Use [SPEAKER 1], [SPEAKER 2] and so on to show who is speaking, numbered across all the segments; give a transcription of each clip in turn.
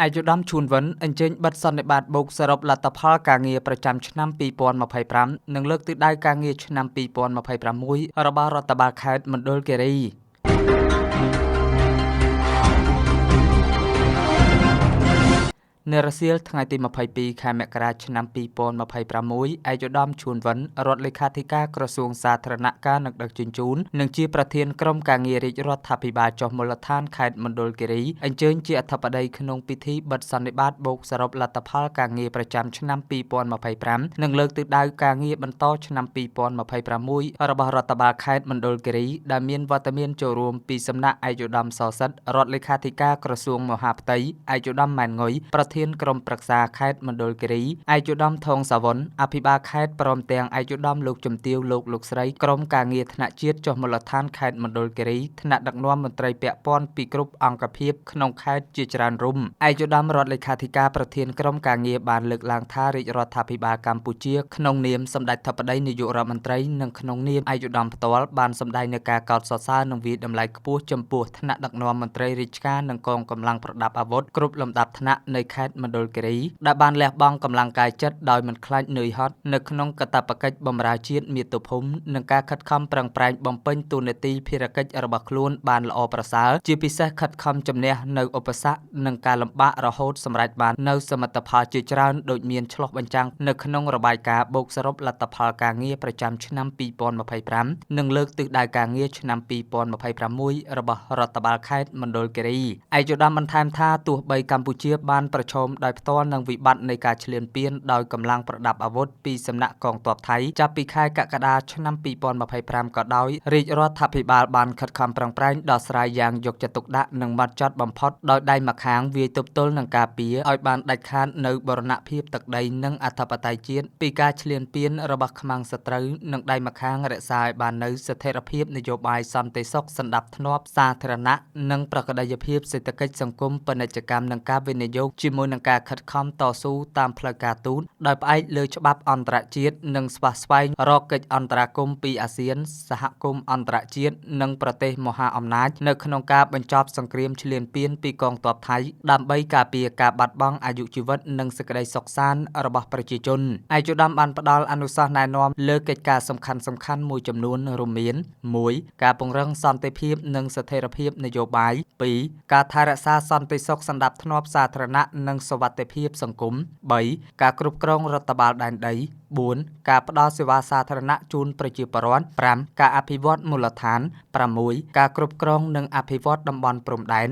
[SPEAKER 1] អាយុដំឈួនវិនអញ្ជើញបិទសន្និបាតបូកសរុបលទ្ធផលការងារប្រចាំឆ្នាំ2025និងលើកទិសដៅការងារឆ្នាំ2026របស់រដ្ឋបាលខេត្តមណ្ឌលគិរីនៅរសៀលថ្ងៃទី22ខែមករាឆ្នាំ2026ឯកឧត្តមឈួនវិនរដ្ឋលេខាធិការក្រសួងសាធារណការនិងដឹកជញ្ជូននិងជាប្រធានក្រុមការងាររាជរដ្ឋាភិបាលចុះមូលដ្ឋានខេត្តមណ្ឌលគិរីអញ្ជើញជាអធិបតីក្នុងពិធីបិទសន្និបាតបូកសរុបលទ្ធផលការងារប្រចាំឆ្នាំ2025និងលើកទិសដៅការងារបន្តឆ្នាំ2026របស់រដ្ឋបាលខេត្តមណ្ឌលគិរីដែលមានវត្តមានចូលរួមពីសំណាក់ឯកឧត្តមសសិទ្ធរដ្ឋលេខាធិការក្រសួងមហាផ្ទៃឯកឧត្តមម៉ែនងុយប្រធានក្រុមប្រឹក្សាខេត្តមណ្ឌលគិរីឯកឧត្តមថងសាវុនអភិបាលខេត្តព្រមទាំងឯកឧត្តមលោកជំទាវលោកស្រីក្រុមការងារថ្នាក់ជាតិចុះមូលដ្ឋានខេត្តមណ្ឌលគិរីថ្នាក់ដឹកនាំមន្ត្រីពាក់ព័ន្ធពីគ្រប់អង្គភាពក្នុងខេត្តជាច្រើនរុំឯកឧត្តមរដ្ឋលេខាធិការប្រធានក្រុមការងារបានលើកឡើងថារាជរដ្ឋាភិបាលកម្ពុជាក្នុងនាមសម្ដេចធិបតីនាយករដ្ឋមន្ត្រីនិងក្នុងនាមឯកឧត្តមផ្ទាល់បានសម្ដែងនូវការកោតសរសើរនិងវាយតម្លៃខ្ពស់ចំពោះថ្នាក់ដឹកនាំមន្ត្រីរាជការនិងកងកម្លាំងប្រដាប់អាវុធគ្រប់លំដាប់ថ្នាក់នៃខេត្តមណ្ឌលគិរីដែលបានលះបង់កម្លាំងកាយចិត្តដោយមិនខ្លាចនឿយហត់នៅក្នុងកាតព្វកិច្ចបម្រើជាតិមាតុភូមិនិងការខិតខំប្រឹងប្រែងបំពេញតួនាទីភារកិច្ចរបស់ខ្លួនបានល្អប្រសើរជាពិសេសខិតខំជំនះនៅឧបសគ្គនិងការលំបាករហូតសម្រេចបាននៅសមិទ្ធផលជាច្រើនដូចមានឆ្លុះបញ្ចាំងនៅក្នុងរបាយការណ៍បូកសរុបលទ្ធផលការងារប្រចាំឆ្នាំ2025និងលើកទិសដៅការងារឆ្នាំ2026របស់រដ្ឋបាលខេត្តមណ្ឌលគិរីឯកឧត្តមបន្ថែមថាទោះបីកម្ពុជាបានប្រឈមដោយផ្ទាល់នឹងវិបត្តិនៃការឈ្លានពានដោយកម្លាំងប្រដាប់អាវុធពីសំណាក់កងទ័ពថៃចាប់ពីខែកក្កដាឆ្នាំ2025ក៏ដោយរាជរដ្ឋាភិបាលបានខិតខំប្រឹងប្រែងដោះស្រាយយ៉ាងយកចិត្តទុកដាក់និងម៉ត់ចត់បំផុតដោយដៃម្ខាងវាយទប់ទល់នឹងការពារឲ្យបានដាច់ខាតនៅបូរណភាពទឹកដីនិងអធិបតេយ្យជាតិពីការឈ្លានពានរបស់ខ្មាំងសត្រូវនិងដៃម្ខាងរក្សាឲ្យបាននៅស្ថិរភាពនយោបាយសន្តិសុខសណ្ដាប់ធ្នាប់សាធារណៈនិងប្រកបដោយភាពសេដ្ឋកិច្ចសង្គមពាណិជ្ជកម្មនិងការវិនិយោគជាមួយនឹងការខិតខំតស៊ូតាមផ្លូវការទូតដោយផ្អែកលើច្បាប់អន្តរជាតិនិងស្វះស្វែងរកកិច្ចអន្តរាគមន៍ពីអាស៊ានសហគមន៍អន្តរជាតិនិងប្រទេសមហាអំណាចនៅក្នុងការបញ្ចប់សង្គ្រាមឈ្លានពានពីកងទ័ពថៃដើម្បីការពារការបាត់បង់អាយុជីវិតនិងសេចក្តីសុខសាន្តរបស់ប្រជាជនឯកឧត្តមបានផ្ដល់អនុសាសន៍ណែនាំលើកិច្ចការសំខាន់ៗមួយចំនួនរួមមាន 1. ការពង្រឹងសន្តិភាពនិងស្ថិរភាពនយោបាយ 2. ការថែរក្សាសន្តិសុខសណ្ដាប់ធ្នាប់សាធារណៈនិងសុវត្ថិភាពសង្គម 3. ការគ្រប់គ្រងរដ្ឋបាលដែនដី 4. ការផ្ដល់សេវាសាធារណៈជូនប្រជាពលរដ្ឋ 5. ការអភិវឌ្ឍមូលដ្ឋាន 6. ការគ្រប់គ្រងនិងអភិវឌ្ឍតំបន់ព្រំដែន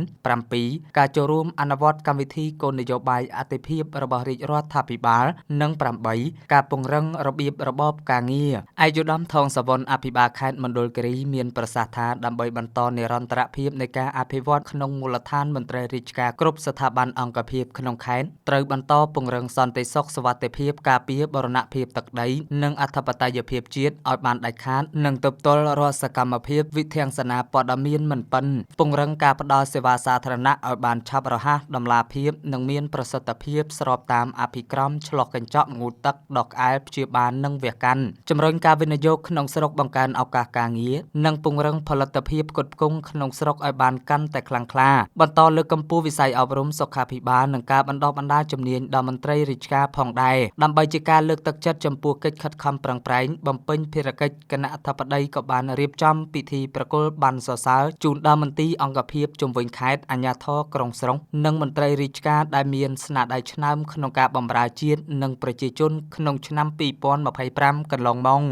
[SPEAKER 1] 7. ការចូលរួមអនុវត្តកម្មវិធីគោលនយោបាយអាទិភាពរបស់រាជរដ្ឋាភិបាលនិង 8. ការពង្រឹងរបៀបរបបការងារឯកឧត្តមថងសាវុនអភិបាលខេត្តមណ្ឌលគិរីមានប្រសាសន៍ថាដើម្បីបន្តនិរន្តរភាពនៃការអភិវឌ្ឍក្នុងមូលដ្ឋានមន្ត្រីរាជការគ្រប់ស្ថាប័នអង្គភាពក្នុងខេត្តត្រូវបន្តពង្រឹងសន្តិសុខសុវត្ថិភាពការពារបូរណភាពទឹកដីនិងអធិបតេយ្យភាពជាតិឲ្យបានដាច់ខាតនិងទប់ទល់រាល់សកម្មភាពវិធានសារព័ត៌មានមិនពិនពង្រឹងការផ្ដល់សេវាសាធារណៈឲ្យបានឆាប់រហ័សតម្លាភាពនិងមានប្រសិទ្ធភាពស្របតាមអភិក្រមឆ្លុះកញ្ចក់ងូតទឹកដកក្អែលព្យាបាលនិងវះកាត់ជំរុញការវិនិយោគក្នុងស្រុកបង្កើនឱកាសការងារនិងពង្រឹងផលិតភាពផ្គត់ផ្គង់ក្នុងស្រុកឲ្យបានកាន់តែខ្លាំងក្លាបន្តលើកកម្ពស់វិស័យអប់រំសុខាភិបាលនិងការបណ្ដុះបណ្ដាលជំនាញដល់មន្ត្រីរាជការផងដែរដើម្បីជាការលើកទឹកចិត្តចំពោះកិច្ចខិតខំប្រឹងប្រែងបំពេញភារកិច្ចគណៈអធិបតីក៏បានរៀបចំពិធីប្រគល់ប័ណ្ណសរសើរជូនដល់មន្ទីរអង្គភាពជុំវិញខេត្តអាជ្ញាធរក្រុងស្រុកនិងមន្ត្រីរាជការដែលមានស្នាដៃឆ្នើមក្នុងការបម្រើជាតិនិងប្រជាជនក្នុងឆ្នាំ2025កន្លងមក